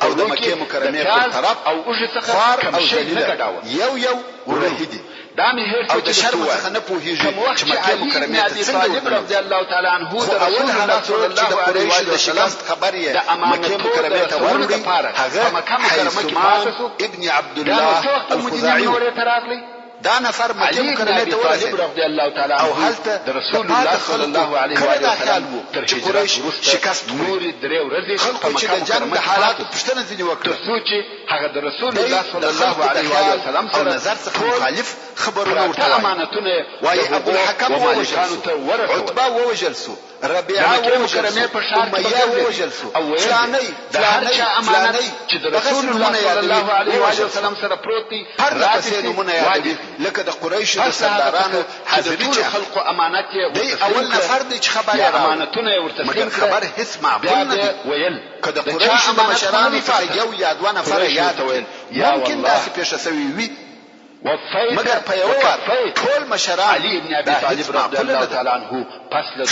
او د مکه مکرمه په طرف او اوږه څخه او ذلیله یو ورهدي دا مې هر او د شرم څخه نه پوهیږي چې مکه مکرمه ته څنګه رضی الله تعالی عنہ د رسول الله صلی الله علیه و سلم خبر یې مکه مکرمه ته ورغی هغه مکه مکرمه کې پاتسو ابن عبد الله الخزاعي دا نفر مکه مکرمه ته ورسېد رضی الله تعالی او هلته د رسول الله صلی الله علیه و سلم چې قریش شکست نور درې ورځې خلکو چې د جنگ د حالاتو پوښتنه ځینې وکړه چې هغه د رسول الله صلی الله علیه و سلم سره نظر څخه مخالف خبرونه ورته امانتونه وای ابو الحکم ووجل عتبه ووجل سو ربيعه ووجل اميه ووجل سو فلاني د هر چا امانت چې د رسول الله صلی الله علیه و سلم سره پروت دی راته نمونه یاد لکه د قریش د سردارانو حاضرین خلق امانت دی اول نفر دی چې خبره امانتونه ورته مګر خبر هیڅ معقول نه دی ویل کله قریش د مشرانو څخه یو یا دوه نفر یاد ویل ممکن داسې پیښه شوی وي مگر په یو وار ټول مشران علي ابن ابي طالب رضی الله تعالی عنه پس له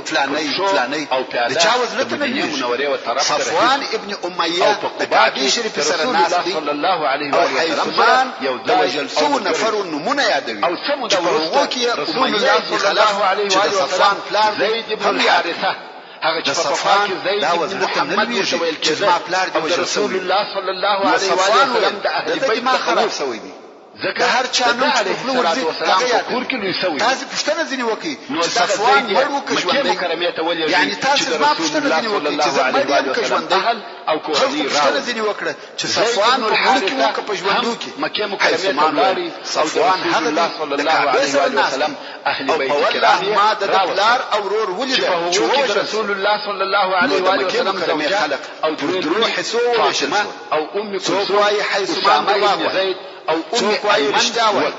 فلانی او د چا وزلت نه منوره او طرف صفوان ابن اميه د کعبه شریف سره ناس دي صلی الله علیه و سلم یو د جلسو نفر نمونه یادوي او سمو د ورکه رسول الله صلی الله علیه و صفوان پلان زید بن حارثه هغه چې په فاکر زید بن محمد وشویل کېده او رسول الله صلی الله علیه و سلم د اهل بیت ما خراب شوی دي ځکه هر چا نوم علیه الصلاه والسلام کور کې لوي سوی تاسو پښتنه ځنی وکي چې صفوان مړ وکړ مکرمه ته ولې یعنی تاسو ما پښتنه ځنی وکي چې زمړ وکړ ژوند او کوهلی را پښتنه ځنی وکړه چې صفوان په مړ کې وکړ په ژوندو کې مکه مکرمه ته لاري صفوان هغه صلی الله علیه وسلم اهل بیت کرام ما د پلار او ورور ولید چې رسول الله صلی الله علیه وسلم خلق او درو حسو وشمس او ام كلثوم حيث ما زید او ام ایمن رشداول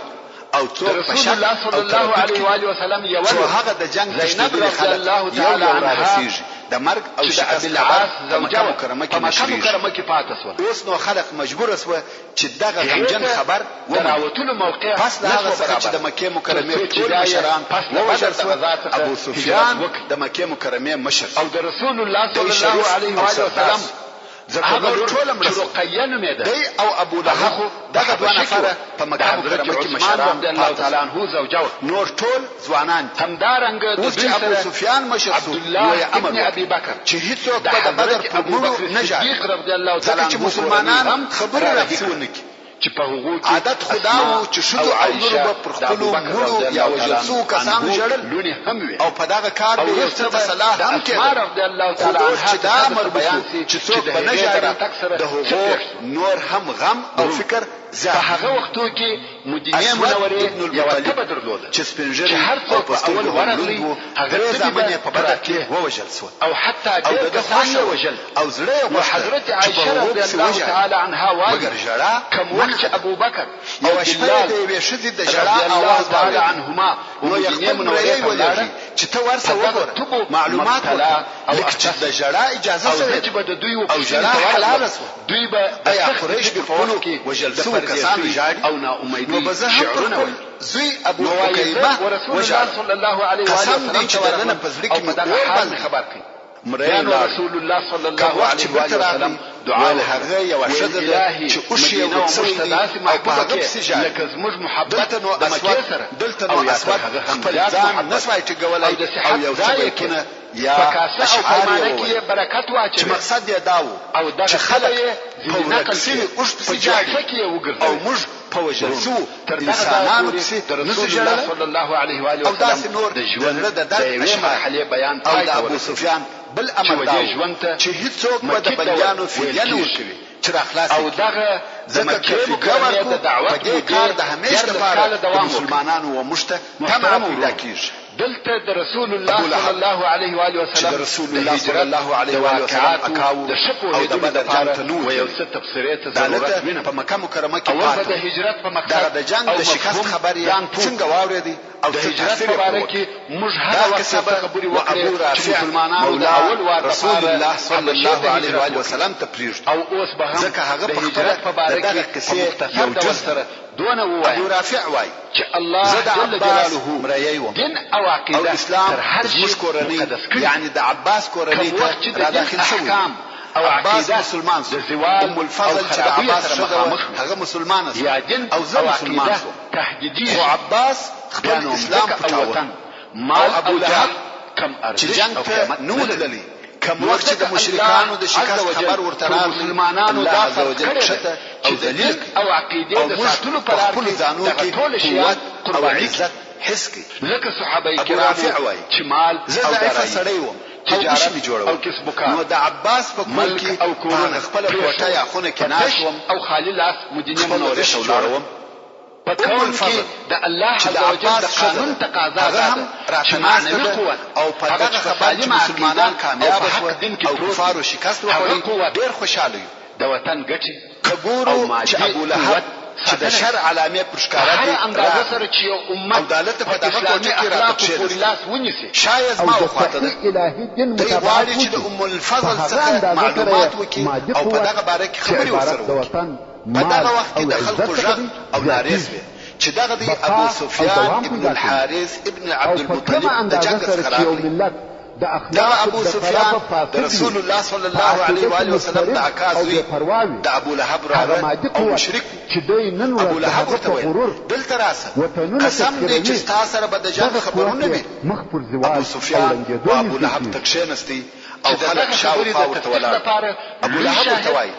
او څوک رسول الله صلی الله علیه و آله وسلم یو هغه د جنگ زینب رضی الله تعالی عنها د مرګ او شکست العاص زوجه مکرمه کې پاتې شو. اوس نو خلک مجبور شو چې دغه غمجن خبر دراوتلو موقع پس هغه څه چې د مکه مکرمه ټول مشران ووژل شو. ابو سفیان د مکه مکرمه مشر او د رسول الله صلی الله علیه و آله وسلم هغه ټول رقیه نومېده دی او ابو لهب دغه دوه نفره په مکه مکرمه کې مشران الله تعالی عنه زوجه نور ټول ځوانان همدارنګ د دوی ابو سفیان مشر عبد الله ابن ابي بکر چې هیڅوک په بدر په مړو نه صدیق رضی الله تعالی عنه چې مسلمانان خبره راځي چې په هغو کې عادت خدا وو چې شذو او نور پر خپل مړو یا وجلسو کسانو جړل لونی هم وي او په دغه کار به یو څه صلاح هم کړي رضی الله تعالی عنها چې دا امر بیان چې څوک په نجاری د هغو نور هم غم او فکر په هغه وختو کې مدینه منورې یو تبه درلوده چې سپینږیري او په اول ورغلی هغه زمانه په بدر کې ووجل شو او حتی ډېر کسان ووجل او زړه او حضرت عائشه رضی الله تعالی عنها وايي کوم وخت ابو بکر او شپه د یوې شذې د جړا आवाज تعالی عنهما مدینه منورې ولې چې ته ورسره وګوره معلومات او چې د جړا اجازه سره چې د دوی او جړا حلال شو دوی به د قریش په فولو کې وجل شو کسان جاړي او نا امیدي شعرونه زوی ابو بکیمه ورسول صلی الله علیه و آله وسلم چې دنه په ځل کې مدغه خبر کړي مريان رسول الله صلى الله عليه وسلم دعاء هغه یو شذ چې او شی او مستداسي محبوبه لکه زموږ محبت د مکه سره دلته نو اسود خپل ځان نسوای چې ګولای او یو څه کنه یا اشعار کې برکت واچي چې مقصد یې داو او د خلک په نقل سي اوس په جاړه کې وګرځي او موږ په وجل شو انسانانو کې رسول الله صلی الله علیه و آله وسلم د ژوند د دغه مرحله بیان او د ابو سفیان بل امر داو چې هیڅوک په د بندیانو فدیه نه ورکوي چې راخلاص او دغه زمکه مکرمه د دعوت په کار د همیشه لپاره د مسلمانانو و مشته تمام پیدا کیږي دلته د رسول الله صلی الله علیه و آله وسلم د رسول الله صلی الله علیه و آله وسلم اکاو د شکو او د بدر جنگ ته نو یو څه تفسیرات ضرورت وینم په مکه مکرمه کې او د هجرت په مقصد د جنگ د شکست خبري څنګه واورېدي او د هجرت په اړه کې موږ هغه وخت خبري وکړو چې مسلمانانو د اول وار رسول الله صلی الله علیه و آله وسلم ته پریږدي او اوس به هم ځکه هغه په هجرت په اړه کې یو جزء دونه وای ابو رافع وای چې الله جل جلاله مرایي و دین او عقیده او اسلام زموږ کورنۍ یعنی د عباس کورنۍ ته را داخل شوی او عقیده مسلمان د زوال ام الفضل چې د عباس مخامخ هغه مسلمان یا دین او زه مسلمان شو تهدیدی او عباس خپل اسلام پټاوه مال ابو لهب کم ارزش چې جنگ ته نو تللی کوم وخت د مشرکانو د شکست خبر ورته راغلی مسلمانانو دا کړی او دلیل او عقیده د ساتلو پر اړه خپل ځانو کې قوت او عزت حس کی لکه صحابه کرام چې مال زه ضعیف سړی وم تجارت جوړو او کسب وکړ نو د عباس په کور کې او کورونه خپل کوټه یا خونه کې ناش وم او خالی لاس مدینه منوره ته ولاړم په کون کې د الله عز وجل د قانون تقاضا ده چې معنوي قوت او په دغه خبره چې مسلمانان کامیاب شول او کفارو شکست وخوړي ډېر خوشاله یو د وطن ګټي کبورو چې ابو لهب چې د شر علامه پرشکاره دي اندازه سره چې امت او دالت په دغه کوټه کې راځي لاس ونیسي شاید ما وخاطه ده الهي دین متابعت چې د ام الفضل څخه معلومات وکي او په دغه باره کې خبري ورسره وکړي په دغه وخت کې د خلکو ژغ او نارېز وي چې دغه دی ابو سفیان ابن الحارث ابن عبد المطلب د جنگ څخه راغلی دا ابو سفیان د رسول الله صلی الله علیه و آله وسلم د عکازوی د ابو لهب راغی او مشرک ابو لهب ورته دلته راسه قسم دې چې تاسو سره به د جنگ خبرونه وي ابو سفیان او ابو لهب تکشنستی او خلک شاوخوا ورته ولاړ ابو لهب ورته وایي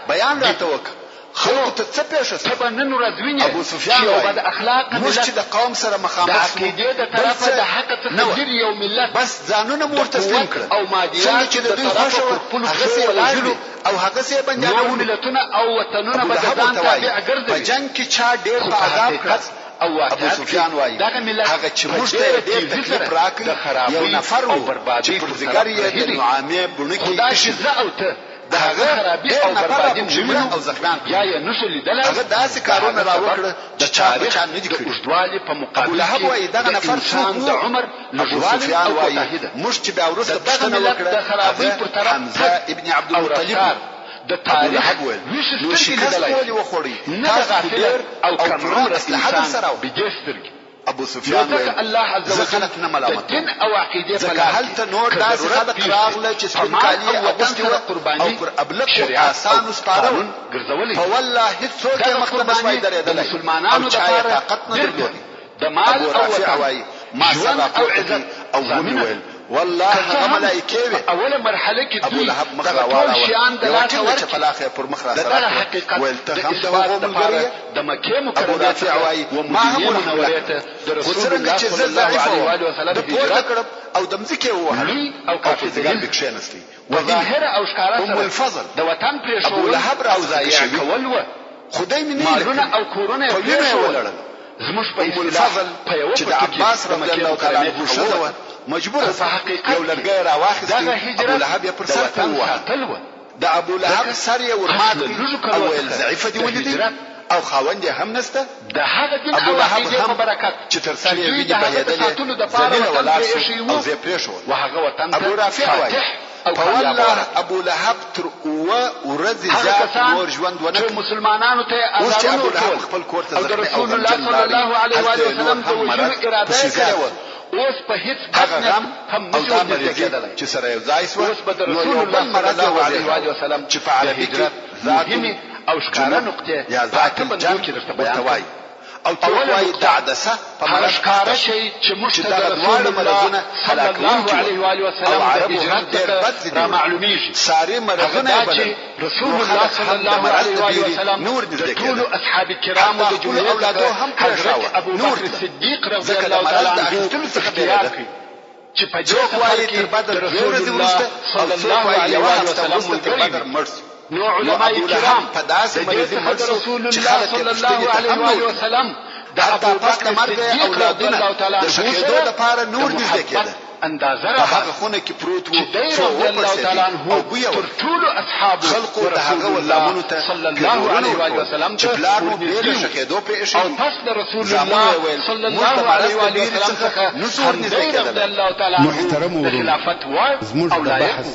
بیان راته وکړه خلکو ته څه پېښه ته به نن ورځ وینې ابو سفیان یو بد اخلاقه موږ چې د قوم سره مخامخ د عقیدې د طرفه د حق څخه ډېر یو ملت بس ځانونه مو تسلیم کړل او مادیات چې د دوی خوښه هغه څه ولاړو او هغه څه بندیانو ملتونه او وطنونه به ځان تابع ګرځي په جنگ کې چا ډېر په عذاب کړ او ابو سفیان وایي هغه چې موږ ته ډېر تکلیف راکړ یو نفر و چې پرزګار یې د نعامه بڼکې خدا چې زه او ته د هغه خرابي او بربادي مجموعه او زخمیان یا یې نشو لیدلی هغه داسې کارونه راوکړه چې چا بچا نه دي کړي. اوږدوالي په مقابل ابو لهب وایي دغه نفر څوک د عمر ابو سفیان وایي موږ چې بیا وروسته پوښتنه وکړه د خرابۍ پر طرف حمزه ابن عبدالمطلب د تاریخ نو شکست ولې وخوړی تاسو ډېر او کمرون اسلحه سره بجې سترګې ابو سفیان وایي الله عز وجل خلق نه ملامت دین او عقیده ځکه هلته نور داسې خلق راغله چې سپین کالي اغوستي وو او پر ابلق آسانو سپاره وو ګرځولي په والله هېڅوک یې مخ ته نشوای درېدلی مسلمانانو دپاره طاقت نه درلود. د مال او وطن وایي ما سره راپورته او ومې ویل والله هغه ملائکې وې. اوله مرحله کې ابو لهب مخ راواړاوه یوه ټیله چپلاخ یې پر مخ راسره ویل ته هم د هغو ملګری یې. د مکې ابو رافع وایي ما هم ورحمله خو څرنګه چې زه ضعیفه وم د پورته کړم او د مځکې ووهلم او په ځګر کې کښېنستی. وظاهره او ښکاره ام الفضل د وطن پرېښودل ابو لهب راوځای شوي کول وه. خدای مې نه مالونه او کورونه یې په وینو یې پرېښودل. ولړل. زموږ په ام الفضل چې د عباس رضی الله تعالی عنه ښځه وه مجبوره یو لرګی راواخیستی ابو لهب یې پر سر ته ووهه. د ابو لهب سر یې ورمات کړي او ویل ضعیفه دې ولیدئ او خاوند یې هم نسته. د هغه دین ابو او لهب عقیدې په هم برکت چې تر سر یې وینې بهېدلې ذلیله ولاړ شو او زه یې پرېښود. وهغه وطن ابو رافع وایي په والله ابو لهب تر 7 ورځې زیات نور ژوند ونه کړ. مسلمانانو ته اوس چې آزادونه ابو لهب ورکول خپل کور ته او د زخمي او رسول الله غمجن صلی الله علیه لاړی. و وسلم د وژلو اراده یې کړې وه. اوس په هیڅ هغه غم هم او نشي دا ورنږدې مریضي کېدلی. چې سره یو ځای سوه اوس به د نو رسول یو الله بل مرض صلی الله یې علیه وسلم چې په عربي کې مهمې او ښکاره نقطې یا ذات الجنب ورته وایي او څوک وایي د عدسه په مرض ښکاره شی چې موږ ته د رسول الله صلی الله علیه و وسلم د هجرت را معلومیږي. ساري مرضونه یې بلل. رسول الله صلی الله علیه و وسلم نور د نږدې ټولو کېده. اصحاب کرامو د جملې اولادو هم حضرت ابو بکر صدیق رضی الله تعالی عنه اختیار کړي چې په دې سفر کې د رسول الله صلی الله علیه و وسلم ملګری نو علماء کرام په داسې مریضي مړ شو رسول چې الله خلک صلی الله علیه و وسلم د ابو بکر صدیق رضی الله تعالی عنه د شهیدو لپاره نور نږدې کېده. اندازه په هغه خونه کې پروت وو چې رضی الله تعالی عنه تر ټولو اصحاب خلقو د هغه ولامونو ته صلی الله علیه و وسلم چې پلار مو بې له شهیدو پرې ایښی او پس د رسول الله صلی الله علیه و وسلم څخه حمزه رضی الله تعالی عنه محترم د خلافت وار زموږ د بحث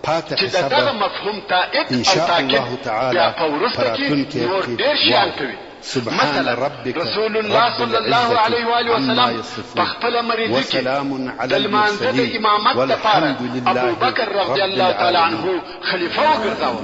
پاتې چې دغه مفهوم تائید ان او شاء تاکید الله تعالی بیا په وروسته کې نور ډېر شیان کوي. سبحان ربك رسول الله رب صلی الله علیه و العزة وسلم عما يصفون په خپل مریضي کې وسلام د على لمانځه د المرسلين امامت لپاره والحمد ابو لله بکر رضی رب الله تعالی العالمين. عنه خلیفه وګرځاوه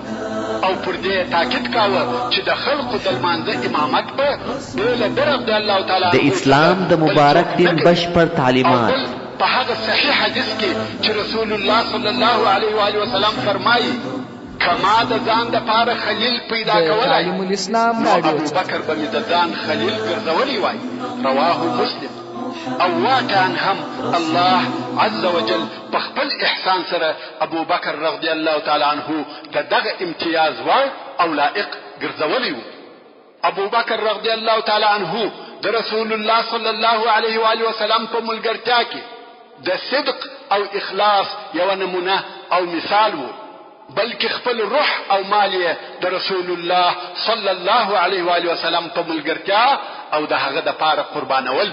او پر دې تاکید کاوه چې د خلقو د لمانځه امامت به بل در رضی الله تعالی د اسلام د مبارک دین بشپړ تعلیمات په هغه صحیح حدیث کې چې رسول الله صلی الله علیه و وسلم فرمایي کما د ځان د پاره خلیل پیدا کولای تعلیم الاسلام نو راډیو ابو بکر به مې د ځان خلیل ګرځولی وای. رواه مسلم. او واقعا هم الله عز وجل په خپل احسان سره ابو بکر رضی الله تعالی عنه د دغه امتیاز وای او لائق ګرځولی وو. ابو بکر رضی الله تعالی عنه د رسول الله صلی الله علیه و وسلم په ملګرتیا کې د صدق او اخلاص یو نمونه او مثال وو، بلکې خپل روح او مال یې د رسول الله صلی الله علیه و وسلم په ملګرتیا او د هغه د پاره قربانول.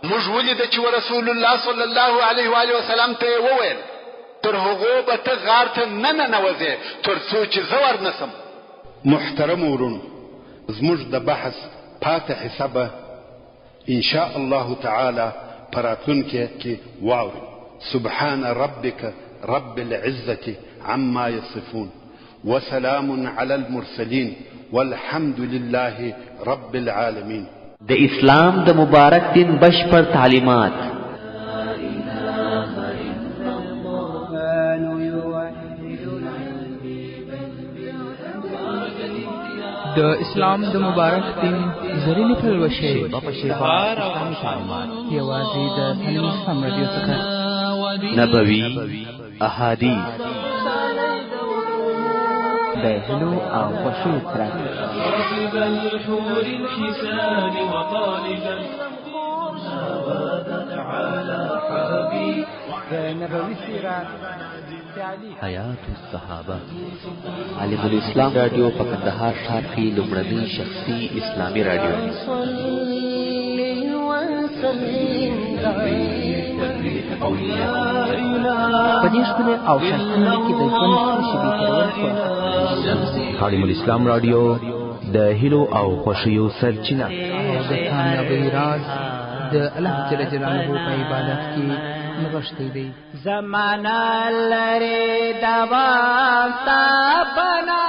موږ ولیده چې رسول الله صلی الله علیه و وسلم ته وویل تر هغو به ته غار ته نه ننوځې تر څو چې زه ورنسم. محترم ورونو، زموږ د بحث پاتې حصه به ان شاء الله تعالی په راتلونکي کې واورئ. سبحان ربك رب العزة عما يصفون وسلام على المرسلين والحمد لله رب العالمين. د اسلام د مبارک دین بشپړ تعلیمات د اسلام د مبارک دین زرینې پلوشې یوازې د تعلیم اسلام راډیو څخه نبوي احادیث د هلو او خوښیو ترڅ د نبوي سیرت حیات الصحابه عالم الاسلام رادیو په کندهار ښار کې لومړنی شخصي اسلامي رادیو په دې ښکلي او ښایسته کې د ژوند شیبې تېرول عالم الاسلام رادیو د هیلو او خوښیو سرچینه د کامیابۍ راز د الله جل جلاله په عبادت کې نغښتی دی. زمانہ لري دوام تا بنا